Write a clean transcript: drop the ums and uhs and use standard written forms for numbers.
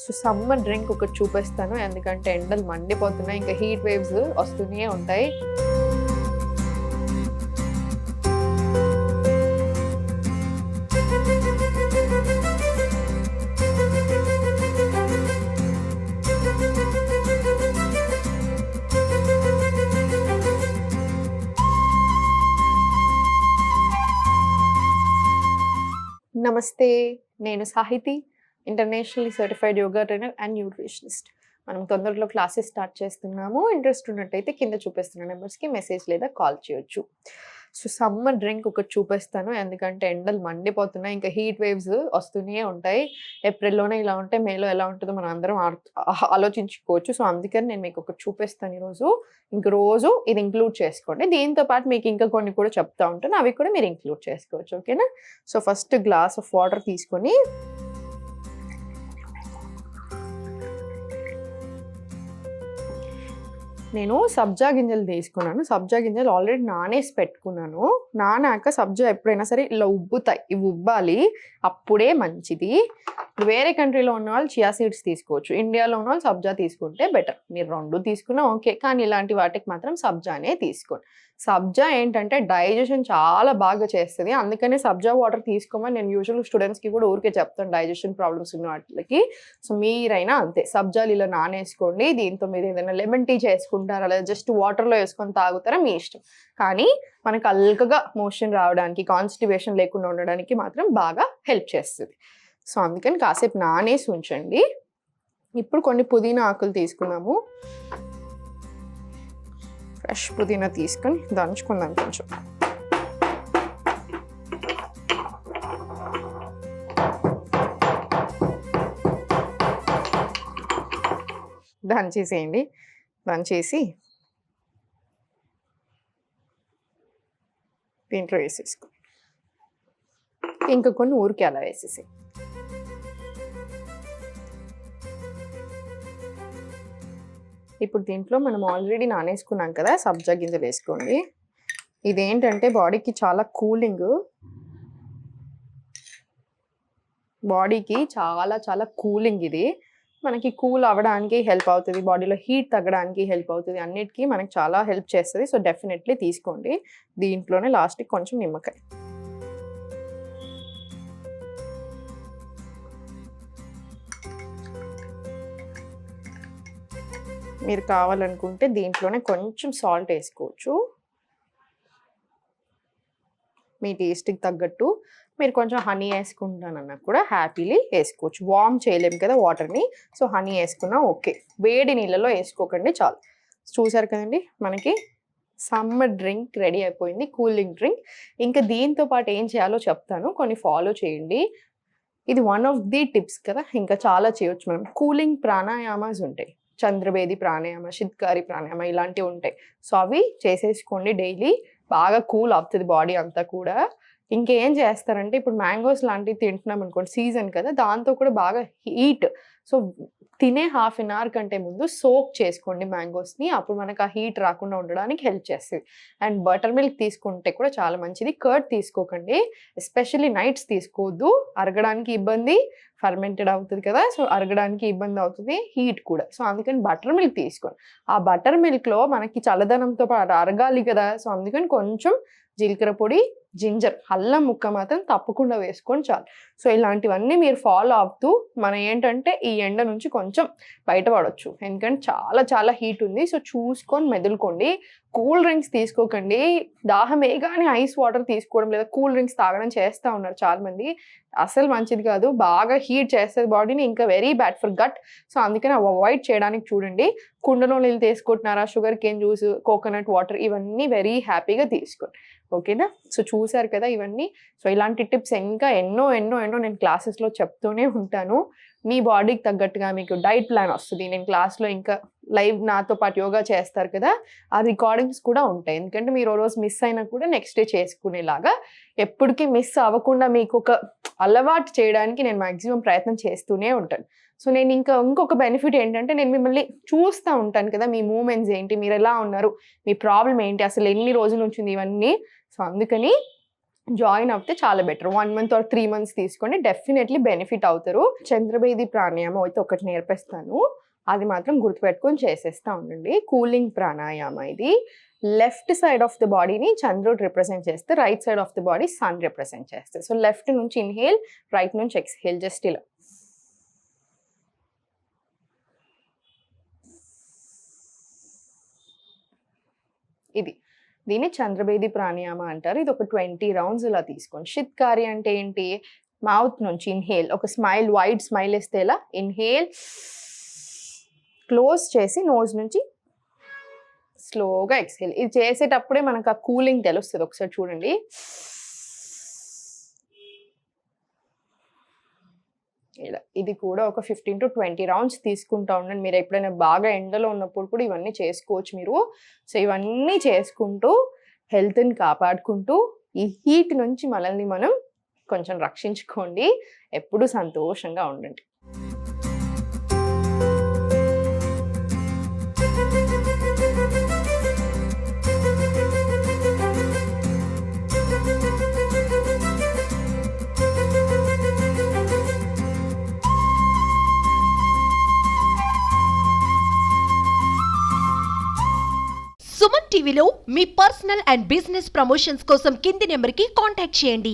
So summer drink ఒకటి చూపిస్తాను, ఎందుకంటే ఎండలు మండిపోతున్నాయి, ఇంకా హీట్ వేవ్స్ వస్తూనే ఉంటాయి. నమస్తే, నేను Sahithi, internationally certified yoga trainer and nutritionist. మనం తొందరలో క్లాసెస్ స్టార్ట్ చేస్తున్నాము. ఇంట్రెస్ట్ ఉన్నట్టయితే కింద చూపిస్తున్న నెంబర్స్కి మెసేజ్ లేదా కాల్ చేయొచ్చు. సో సమ్మర్ డ్రింక్ ఒకటి చూపిస్తాను, ఎందుకంటే ఎండలు మండిపోతున్నాయి, ఇంకా హీట్ వేవ్స్ వస్తూనే ఉంటాయి. ఏప్రిల్లోనే ఇలా ఉంటే మేలో ఎలా ఉంటుందో మనం అందరం ఆలోచించుకోవచ్చు. సో అందుకని నేను మీకు ఒకటి చూపిస్తాను ఈరోజు. ఇంక రోజు ఇది ఇంక్లూడ్ చేసుకోండి. దీంతో పాటు మీకు ఇంకా కొన్ని కూడా చెప్తా ఉంటాను, అవి కూడా మీరు ఇంక్లూడ్ చేసుకోవచ్చు. ఓకేనా? So first glass of water తీసుకొని నేను సబ్జా గింజలు తీసుకున్నాను. సబ్జా గింజలు ఆల్రెడీ నానేసి పెట్టుకున్నాను. నానాక సబ్జా ఎప్పుడైనా సరే ఇలా ఉబ్బుతాయి, ఇవి ఉబ్బాలి, అప్పుడే మంచిది. వేరే కంట్రీలో ఉన్న వాళ్ళు చియా సీడ్స్ తీసుకోవచ్చు, ఇండియాలో ఉన్న వాళ్ళు సబ్జా తీసుకుంటే బెటర్. మీరు రెండు తీసుకున్నా ఓకే, కానీ ఇలాంటి వాటికి మాత్రం సబ్జానే తీసుకోండి. సబ్జా ఏంటంటే డైజెషన్ చాలా బాగా చేస్తుంది, అందుకనే సబ్జా వాటర్ తీసుకోమని నేను యూజువల్ స్టూడెంట్స్కి కూడా ఊరికే చెప్తాను, డైజెషన్ ప్రాబ్లమ్స్ ఉన్న వాటికి. సో మీరైనా అంతే, సబ్జాలు ఇలా నానేసుకోండి. దీంతో మీరు ఏదైనా లెమన్ టీ చేసుకుంటారా, లేదా జస్ట్ వాటర్లో వేసుకొని తాగుతారా మీ ఇష్టం. కానీ మనకు అల్కగా మోషన్ రావడానికి, కాన్స్టిపేషన్ లేకుండా ఉండడానికి మాత్రం బాగా హెల్ప్ చేస్తుంది. సో అందుకని కాసేపు నానేసి ఉంచండి. ఇప్పుడు కొన్ని పుదీనా ఆకులు తీసుకున్నాము. ఫ్రెష్ పుదీనా తీసుకొని దంచుకుందాం కొంచెం. దంచేసేయండి. దంచేసి దీంట్లో వేసేసుకో. ఇంకా కొన్ని ఊరికే అలా వేసేసి ఇప్పుడు దీంట్లో మనం ఆల్రెడీ నానేసుకున్నాం కదా సబ్జా గింజలు వేసుకోండి. ఇదేంటంటే బాడీకి చాలా కూలింగ్, బాడీకి చాలా చాలా కూలింగ్. ఇది మనకి కూల్ అవ్వడానికి హెల్ప్ అవుతుంది, బాడీలో హీట్ తగ్గడానికి హెల్ప్ అవుతుంది, అన్నిటికీ మనకి చాలా హెల్ప్ చేస్తుంది. సో డెఫినెట్లీ తీసుకోండి. దీంట్లోనే లాస్ట్కి కొంచెం నిమ్మకాయ. మీరు కావాలనుకుంటే దీంట్లోనే కొంచెం సాల్ట్ వేసుకోవచ్చు, మీ టేస్ట్కి తగ్గట్టు. మీరు కొంచెం హనీ వేసుకుంటానన్నా కూడా హ్యాపీలీ వేసుకోవచ్చు. వార్మ్ చేయలేము కదా వాటర్ని, సో హనీ వేసుకున్నా ఓకే. వేడి నీళ్ళలో వేసుకోకండి చాలు. చూసారు కదండి, మనకి సమ్మర్ డ్రింక్ రెడీ అయిపోయింది, కూలింగ్ డ్రింక్. ఇంకా దీంతో పాటు ఏం చేయాలో చెప్తాను, కొన్ని ఫాలో చేయండి. ఇది వన్ ఆఫ్ ది టిప్స్ కదా, ఇంకా చాలా చేయొచ్చు మనం. కూలింగ్ ప్రాణాయామాస్ ఉంటాయి, చంద్రవేది ప్రాణాయామ, శిత్కారి ప్రాణాయామ, ఇలాంటివి ఉంటాయి. సో అవి చేసేసుకోండి డైలీ, బాగా కూల్ అవుతుంది బాడీ అంతా కూడా. ఇంకేం చేస్తారంటే ఇప్పుడు మ్యాంగోస్ లాంటివి తింటున్నాం అనుకోండి, సీజన్ కదా, దాంతో కూడా బాగా హీట్. సో తినే ½ an hour కంటే ముందు సోక్ చేసుకోండి మ్యాంగోస్ని, అప్పుడు మనకు ఆ హీట్ రాకుండా ఉండడానికి హెల్ప్ చేస్తుంది. అండ్ బటర్ మిల్క్ తీసుకుంటే కూడా చాలా మంచిది. కర్డ్ తీసుకోకండి, ఎస్పెషల్లీ నైట్స్ తీసుకోవద్దు, అరగడానికి ఇబ్బంది, ఫర్మెంటెడ్ అవుతుంది కదా, సో అరగడానికి ఇబ్బంది అవుతుంది, హీట్ కూడా. సో అందుకని బటర్ మిల్క్ తీసుకోండి. ఆ బటర్ మిల్క్లో మనకి చల్లదనంతో పాటు అరగాలి కదా, సో అందుకని కొంచెం జీలకర్ర పొడి, జింజర్, అల్లం ముక్క మాత్రం తప్పకుండా వేసుకొని చాలు. సో ఇలాంటివన్నీ మీరు ఫాలో అవుతూ మనం ఏంటంటే ఈ ఎండ నుంచి కొంచెం బయటపడవచ్చు, ఎందుకంటే చాలా చాలా హీట్ ఉంది. సో చూసుకొని మెదులుకోండి. కూల్ డ్రింక్స్ తీసుకోకండి. దాహం వేయగానే ఐస్ వాటర్ తీసుకోవడం లేదా కూల్ డ్రింక్స్ తాగడం చేస్తూ ఉన్నారు చాలామంది, అసలు మంచిది కాదు, బాగా హీట్ చేస్తుంది బాడీని, ఇంకా very bad for gut. So అందుకని అవాయిడ్ చేయడానికి చూడండి. కుండలో నీళ్ళు తీసుకుంటున్నారా, sugar cane juice, coconut water, ఇవన్నీ వెరీ హ్యాపీగా తీసుకోండి. ఓకేనా? సో చూసారు కదా ఇవన్నీ. సో ఇలాంటి టిప్స్ ఇంకా ఎన్నో ఎన్నో ఎన్నో నేను క్లాసెస్లో చెప్తూనే ఉంటాను. మీ బాడీకి తగ్గట్టుగా మీకు డైట్ ప్లాన్ వస్తుంది. నేను క్లాస్లో ఇంకా లైవ్ నాతో పాటు యోగా చేస్తారు కదా, ఆ రికార్డింగ్స్ కూడా ఉంటాయి. ఎందుకంటే మీరు రోజు మిస్ అయినా కూడా నెక్స్ట్ డే చేసుకునేలాగా, ఎప్పటికీ మిస్ అవ్వకుండా మీకు ఒక అలవాటు చేయడానికి నేను మ్యాక్సిమం ప్రయత్నం చేస్తూనే ఉంటాను. సో నేను ఇంకొక బెనిఫిట్ ఏంటంటే, నేను మిమ్మల్ని చూస్తూ ఉంటాను కదా, మీ మూమెంట్స్ ఏంటి, మీరు ఎలా ఉన్నారు, మీ ప్రాబ్లం ఏంటి, అసలు ఎన్ని రోజుల నుంచి ఉంది, ఇవన్నీ. సో అందుకని జాయిన్ అవుతే చాలా బెటర్. 1 మంత్ ఆర్ 3 మంత్స్ తీసుకోండి, డెఫినెట్లీ బెనిఫిట్ అవుతారు. చంద్రభేది ప్రాణాయామం అయితే ఒకటి నేర్పిస్తాను, అది మాత్రం గుర్తుపెట్టుకొని చేసేస్తా ఉండండి. కూలింగ్ ప్రాణాయామ ఇది. లెఫ్ట్ సైడ్ ఆఫ్ ద బాడీని చంద్రుడు రిప్రజెంట్ చేస్తే, right side of the body sun represent చేస్తే. సో లెఫ్ట్ నుంచి ఇన్హేల్, రైట్ నుంచి ఎక్స్హేల్, జస్ట్ ఇలా. ఇది దీన్ని చంద్రభేది ప్రాణాయామ అంటారు. ఇది ఒక 20 రౌండ్స్ ఇలా తీసుకోండి. షిత్కారి అంటే ఏంటి? మౌత్ నుంచి ఇన్హేల్, ఒక స్మైల్, వైడ్ స్మైల్ ఇస్తే ఇలా ఇన్హేల్, క్లోజ్ చేసి నోజ్ నుంచి స్లోగా ఎక్స్హేల్. ఇది చేసేటప్పుడే మనకు ఆ కూలింగ్ తెలుస్తుంది. ఒకసారి చూడండి. ఇలా ఇది కూడా ఒక 15 to 20 రౌండ్స్ తీసుకుంటా ఉండండి. మీరు ఎప్పుడైనా బాగా ఎండలో ఉన్నప్పుడు కూడా ఇవన్నీ చేసుకోవచ్చు మీరు. సో ఇవన్నీ చేసుకుంటూ హెల్త్ని కాపాడుకుంటూ ఈ హీట్ నుంచి మనల్ని మనం కొంచెం రక్షించుకోండి. ఎప్పుడూ సంతోషంగా ఉండండి. సుమన్ టీవీలో మీ పర్సనల్ అండ్ బిజినెస్ ప్రమోషన్స్ కోసం కింది నెంబర్కి కాంటాక్ట్ చేయండి.